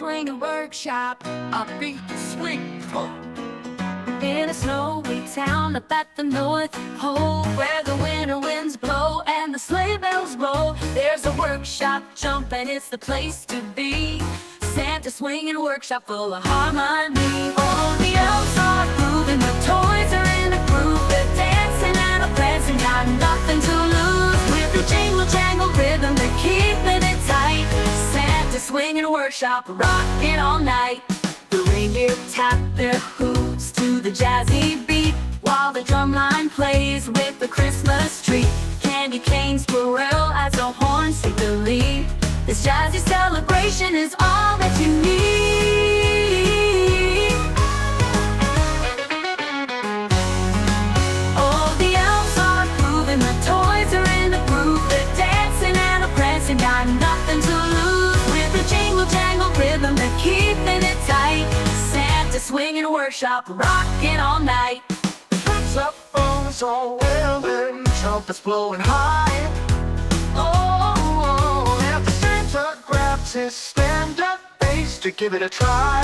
Swingin Workshop. I beat the swing. In a snowy town up at the North Pole, where the winter winds blow and the sleigh bells roll, there's a workshop jump and it's the place to be. Santa's Swingin Workshop full of harmony. All the elves are grooving, the toys are in a groove. They're dancing and a prancing, got nothing to lose. With the jingle jangle rhythm, they're keeping it tight. Santa's Swingin Workshop, rocking all night. The reindeer tap their hooves to the jazzy beat, while the drumline plays with the Christmas tree. Candy canes twirl as the horns take the lead. This jazzy celebration is all that you need. Oh, the elves are grooving, the toys are in the groove. They're dancing and a prancing, got nothing to lose. With the jingle jangle rhythm, they're keeping it tight. Santa's Swingin Workshop, rocking all night. Saxophones all wailing, trumpets blowing high. Oh, And the Santa grabs his stand-up bass to give it a try.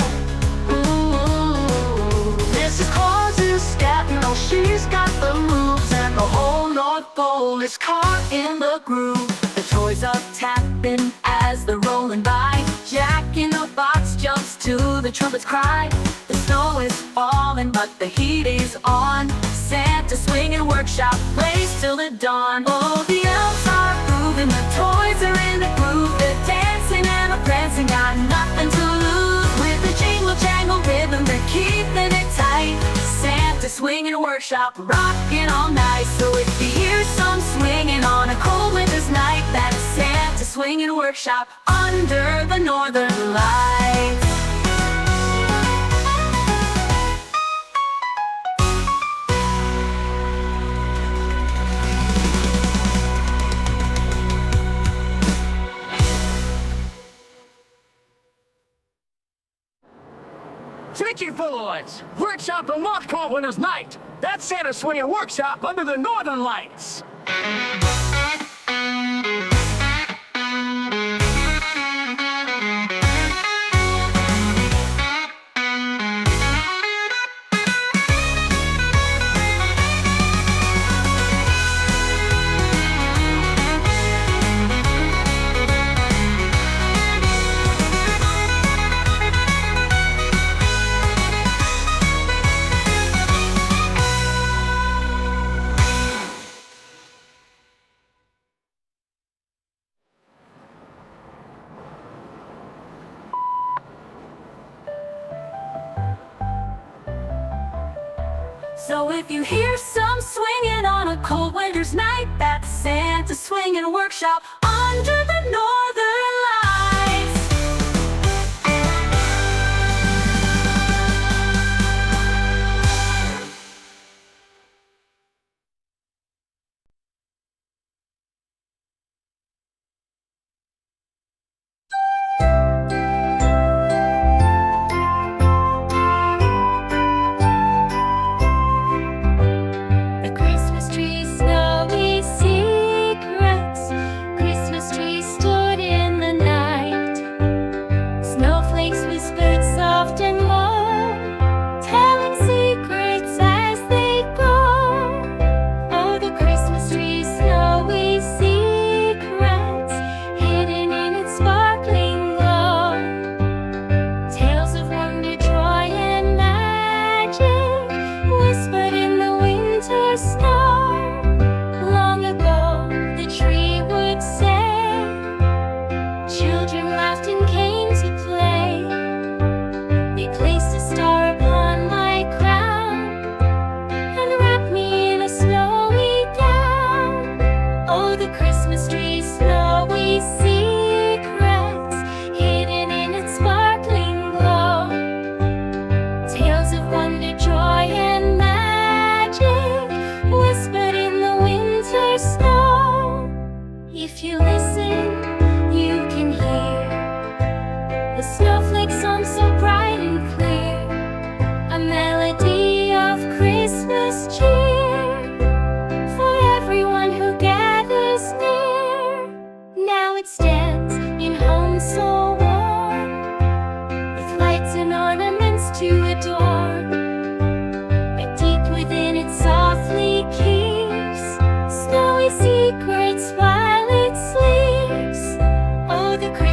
ooh. Mrs. Claus is scatting, oh she's got the moves, and the whole North Pole is caught in the groove. The toys are tapping as they're rolling by. Jack in the box jumps to the trumpet's cry. The snow is falling, but the heat is on. Santa's Swingin Workshop plays till the dawn. Oh, the elves are grooving, the toys are in the groove. They're dancing and a prancing, got nothing to lose. With the jingle jangle rhythm, they're keeping it tight. Santa's Swingin Workshop, rocking all night. So if you hear some swinging on a cold winter's night, that's Santa's Swingin Workshop under the northern lights. Tricky boys! Workshop on North Cold Winter's Night! That's Santa's Swingin Workshop under the northern lights! So if you hear some swinging on a cold winter's night, that's Santa's Swingin Workshop under the northern lights. The Christmas tree, snowy secrets, Christmas with your crazy